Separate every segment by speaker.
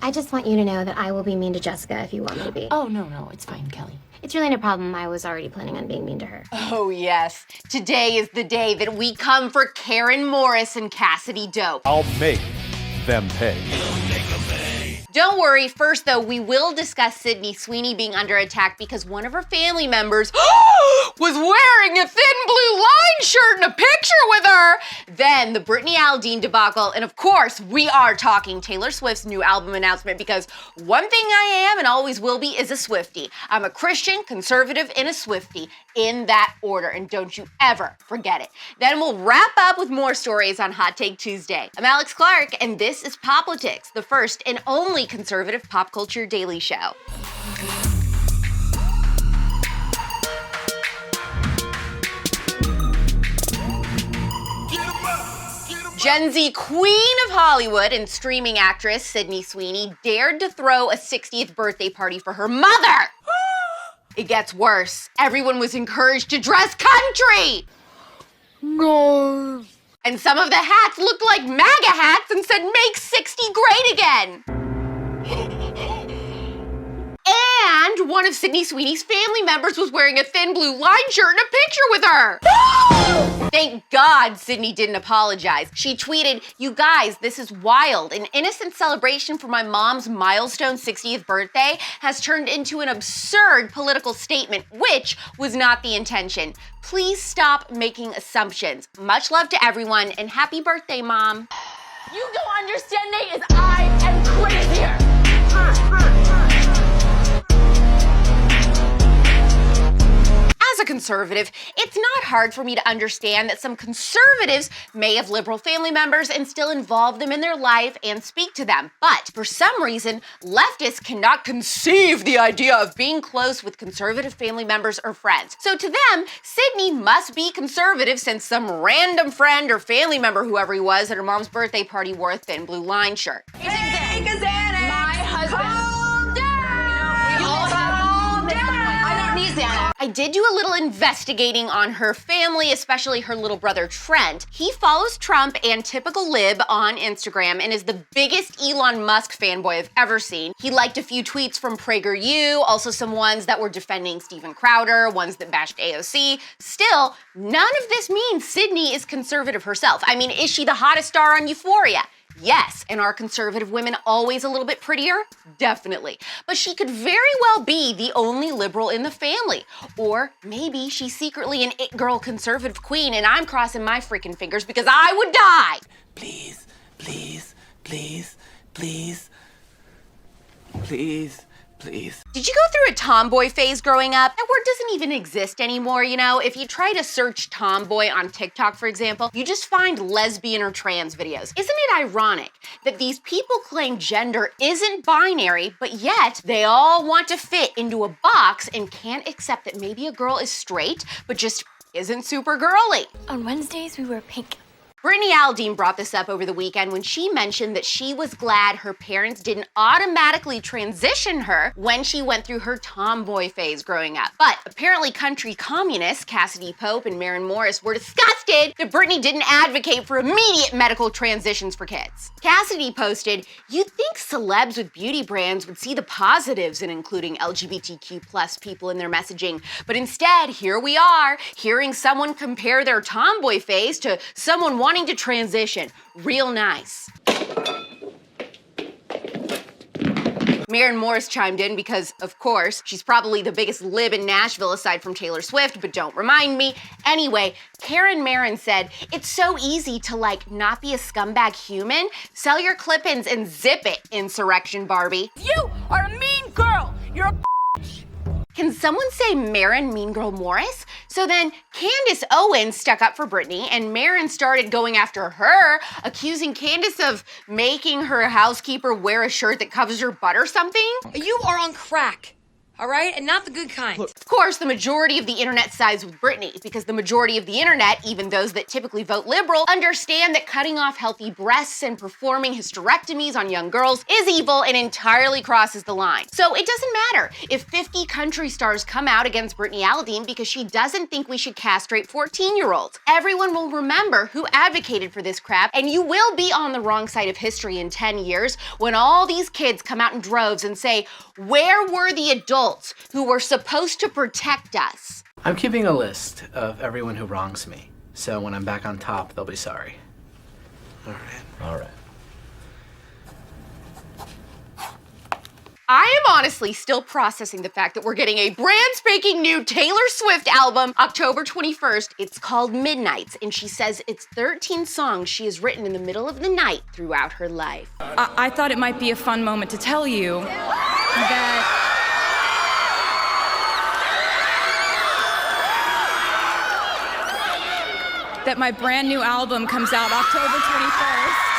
Speaker 1: I just want you to know that I will be mean to Jessica if you want me to be.
Speaker 2: Oh, no, it's fine, Kelly.
Speaker 1: It's really no problem. I was already planning on being mean to her.
Speaker 3: Oh, yes. Today is the day that we come for Maren Morris and Cassadee Pope.
Speaker 4: I'll make them pay.
Speaker 3: Don't worry, first though, we will discuss Sydney Sweeney being under attack because one of her family members was wearing a thin blue line shirt in a picture with her. Then the Brittany Aldean debacle, and of course, we are talking Taylor Swift's new album announcement because one thing I am and always will be is a Swiftie. I'm a Christian, conservative, and a Swiftie in that order, and don't you ever forget it. Then we'll wrap up with more stories on Hot Take Tuesday. I'm Alex Clark, and this is POPlitics, the first and only conservative pop culture daily show. Gen Z queen of Hollywood and streaming actress Sydney Sweeney dared to throw a 60th birthday party for her mother. It gets worse. Everyone was encouraged to dress country.
Speaker 4: No.
Speaker 3: And some of the hats looked like MAGA hats and said, "Make 60 great again." And one of Sydney Sweeney's family members was wearing a thin blue line shirt in a picture with her. Thank God Sydney didn't apologize. She tweeted, "You guys, this is wild. An innocent celebration for my mom's milestone 60th birthday has turned into an absurd political statement, which was not the intention. Please stop making assumptions. Much love to everyone and happy birthday, Mom."
Speaker 2: You don't understand, Nate, is I am crazier.
Speaker 3: As a conservative, it's not hard for me to understand that some conservatives may have liberal family members and still involve them in their life and speak to them. But for some reason, leftists cannot conceive the idea of being close with conservative family members or friends. So to them, Sydney must be conservative since some random friend or family member, whoever he was, at her mom's birthday party wore a thin blue line shirt.
Speaker 2: Take a Xanax. My husband.
Speaker 3: Calm down.
Speaker 2: We all have I don't need Xanax.
Speaker 3: I did do a little investigating on her family, especially her little brother Trent. He follows Trump and typical lib on Instagram and is the biggest Elon Musk fanboy I've ever seen. He liked a few tweets from PragerU, also some ones that were defending Steven Crowder, ones that bashed AOC. Still, none of this means Sydney is conservative herself. I mean, is she the hottest star on Euphoria? Yes, and are conservative women always a little bit prettier? Definitely. But she could very well be the only liberal in the family. Or maybe she's secretly an it-girl conservative queen and I'm crossing my freaking fingers because I would die.
Speaker 5: Please, please, please, please, please, please.
Speaker 3: Did you go through a tomboy phase growing up? That word doesn't even exist anymore, you know? If you try to search tomboy on TikTok, for example, you just find lesbian or trans videos. Isn't it ironic that these people claim gender isn't binary, but yet they all want to fit into a box and can't accept that maybe a girl is straight, but just isn't super girly?
Speaker 1: On Wednesdays, we wear pink.
Speaker 3: Brittany Aldean brought this up over the weekend when she mentioned that she was glad her parents didn't automatically transition her when she went through her tomboy phase growing up. But apparently country communists Cassadee Pope and Maren Morris were disgusted that Brittany didn't advocate for immediate medical transitions for kids. Cassadee posted, "You'd think celebs with beauty brands would see the positives in including LGBTQ+ people in their messaging, but instead, here we are, hearing someone compare their tomboy phase to someone wanting to transition. Real nice." Maren Morris chimed in because, of course, she's probably the biggest lib in Nashville aside from Taylor Swift, but don't remind me. Anyway, Maren said, "It's so easy to, not be a scumbag human. Sell your clip-ins and zip it, Insurrection Barbie."
Speaker 2: You are a mean girl. You're a
Speaker 3: Can someone say Maren Mean Girl Morris? So then Candace Owens stuck up for Brittany and Maren started going after her, accusing Candace of making her housekeeper wear a shirt that covers her butt or something.
Speaker 6: You are on crack. all right? And not the good kind.
Speaker 3: Of course, the majority of the internet sides with Brittany, because the majority of the internet, even those that typically vote liberal, understand that cutting off healthy breasts and performing hysterectomies on young girls is evil and entirely crosses the line. So it doesn't matter if 50 country stars come out against Brittany Aldean because she doesn't think we should castrate 14-year-olds. Everyone will remember who advocated for this crap, and you will be on the wrong side of history in 10 years when all these kids come out in droves and say, where were the adults who were supposed to protect us?
Speaker 7: I'm keeping a list of everyone who wrongs me, so when I'm back on top, they'll be sorry. All right.
Speaker 3: I am honestly still processing the fact that we're getting a brand spanking new Taylor Swift album October 21st. It's called Midnights, and she says it's 13 songs she has written in the middle of the night throughout her life.
Speaker 8: I thought it might be a fun moment to tell you that my brand new album comes out October 21st.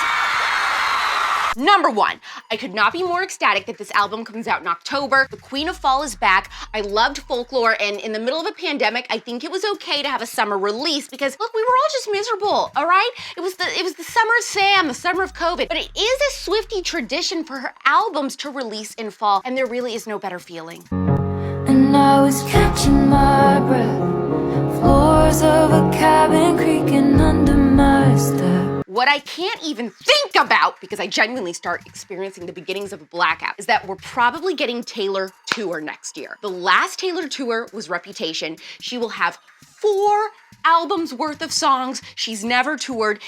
Speaker 3: Number one, I could not be more ecstatic that this album comes out in October. The Queen of Fall is back. I loved folklore, and in the middle of a pandemic, I think it was okay to have a summer release because, look, we were all just miserable, all right? It was the summer of Sam, the summer of COVID. But it is a Swiftie tradition for her albums to release in fall, and there really is no better feeling.
Speaker 9: And I was catching my breath, floors of a cabin creaking under my step.
Speaker 3: What I can't even think about, because I genuinely start experiencing the beginnings of a blackout, is that we're probably getting Taylor tour next year. The last Taylor tour was Reputation. She will have 4 albums worth of songs. She's never toured.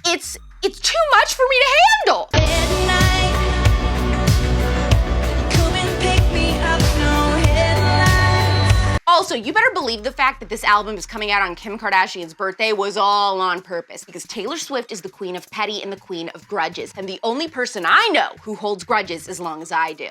Speaker 3: It's too much for me to handle. Also, you better believe the fact that this album is coming out on Kim Kardashian's birthday was all on purpose, because Taylor Swift is the queen of petty and the queen of grudges, and the only person I know who holds grudges as long as I do.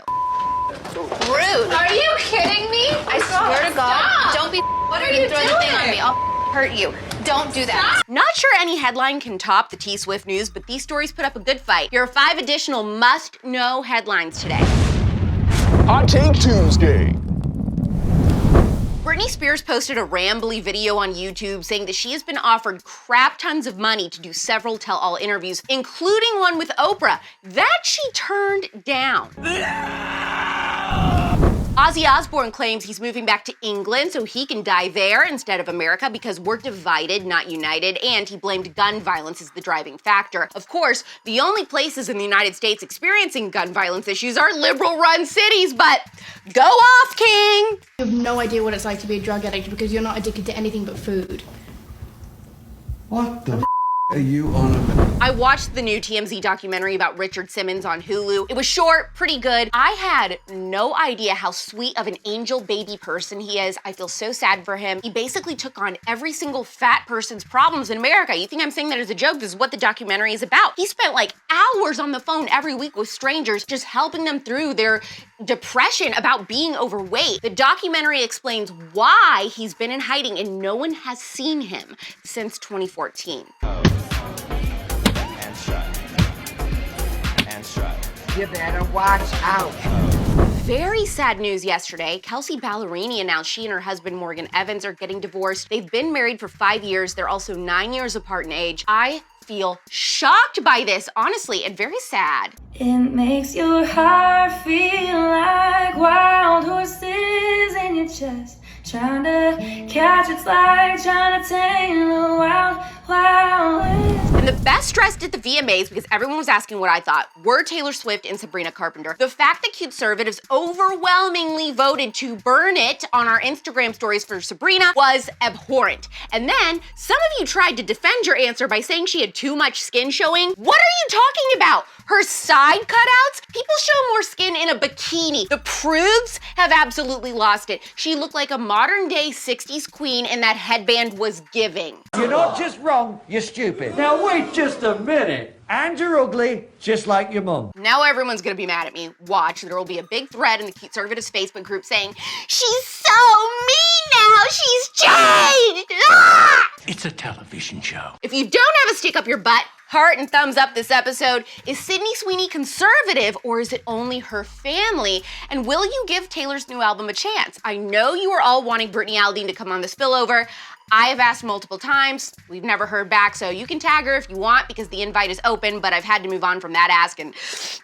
Speaker 2: Rude. Are you kidding me?
Speaker 3: I swear to God, don't be
Speaker 2: What are you
Speaker 3: throw the thing on me. I'll hurt you. Don't do that. Not sure any headline can top the T-Swift news, but these stories put up a good fight. Here are 5 additional must-know headlines today.
Speaker 10: Hot Take Tuesday.
Speaker 3: Britney Spears posted a rambly video on YouTube saying that she has been offered crap tons of money to do several tell-all interviews, including one with Oprah, that she turned down. Ozzy Osbourne claims he's moving back to England so he can die there instead of America because we're divided, not united, and he blamed gun violence as the driving factor. Of course, the only places in the United States experiencing gun violence issues are liberal-run cities, but go off, King!
Speaker 11: You have no idea what it's like to be a drug addict because you're not addicted to anything but food.
Speaker 10: What the are you on about?
Speaker 3: I watched the new TMZ documentary about Richard Simmons on Hulu. It was short, pretty good. I had no idea how sweet of an angel baby person he is. I feel so sad for him. He basically took on every single fat person's problems in America. You think I'm saying that as a joke? This is what the documentary is about. He spent like hours on the phone every week with strangers, just helping them through their depression about being overweight. The documentary explains why he's been in hiding and no one has seen him since 2014.
Speaker 12: You better watch out.
Speaker 3: Very sad news yesterday. Kelsey Ballerini announced she and her husband Morgan Evans are getting divorced. They've been married for 5 years. They're also 9 years apart in age. I feel shocked by this, honestly, and very sad.
Speaker 9: It makes your heart feel like wild horses in your chest. Trying to catch it's like trying to tame a wild, wild west.
Speaker 3: And the best dressed at the VMAs, because everyone was asking what I thought, were Taylor Swift and Sabrina Carpenter. The fact that CUTEservatives overwhelmingly voted to burn it on our Instagram stories for Sabrina was abhorrent. And then some of you tried to defend your answer by saying she had too much skin showing. What are you talking about? Her side cutouts? People show more skin in a bikini. The prudes have absolutely lost it. She looked like a modern day 60s queen and that headband was giving.
Speaker 12: You're not just wrong, you're stupid. Now wait just a minute. And you're ugly, just like your mum.
Speaker 3: Now everyone's gonna be mad at me. Watch, there will be a big thread in the CUTEservatives Facebook group saying, she's so mean now, she's changed! Ah!
Speaker 5: It's a television show.
Speaker 3: If you don't have a stick up your butt, Heart and thumbs up this episode. Is Sydney Sweeney conservative or is it only her family? And will you give Taylor's new album a chance? I know you are all wanting Brittany Aldean to come on the spillover. I have asked multiple times. We've never heard back, so you can tag her if you want because the invite is open, but I've had to move on from that ask and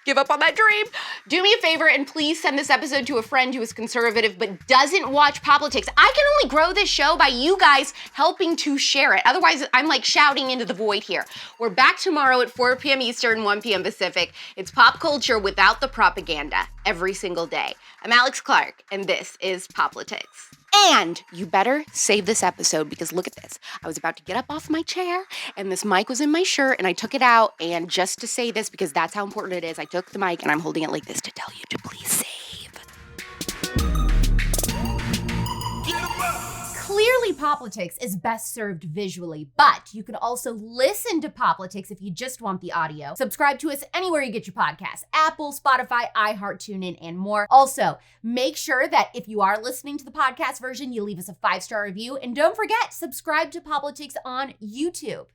Speaker 3: give up on that dream. Do me a favor and please send this episode to a friend who is conservative but doesn't watch POPlitics. I can only grow this show by you guys helping to share it. Otherwise, I'm like shouting into the void here. We're back tomorrow at 4 p.m. Eastern, 1 p.m. Pacific. It's pop culture without the propaganda every single day. I'm Alex Clark, and this is POPlitics. And you better save this episode because look at this. I was about to get up off my chair and this mic was in my shirt and I took it out, and just to say this because that's how important it is, I took the mic and I'm holding it like this to tell you to please save.
Speaker 6: Clearly, POPlitics is best served visually, but you can also listen to POPlitics if you just want the audio. Subscribe to us anywhere you get your podcasts: Apple, Spotify, iHeart, TuneIn, and more. Also, make sure that if you are listening to the podcast version, you leave us a 5-star review. And don't forget, subscribe to POPlitics on YouTube.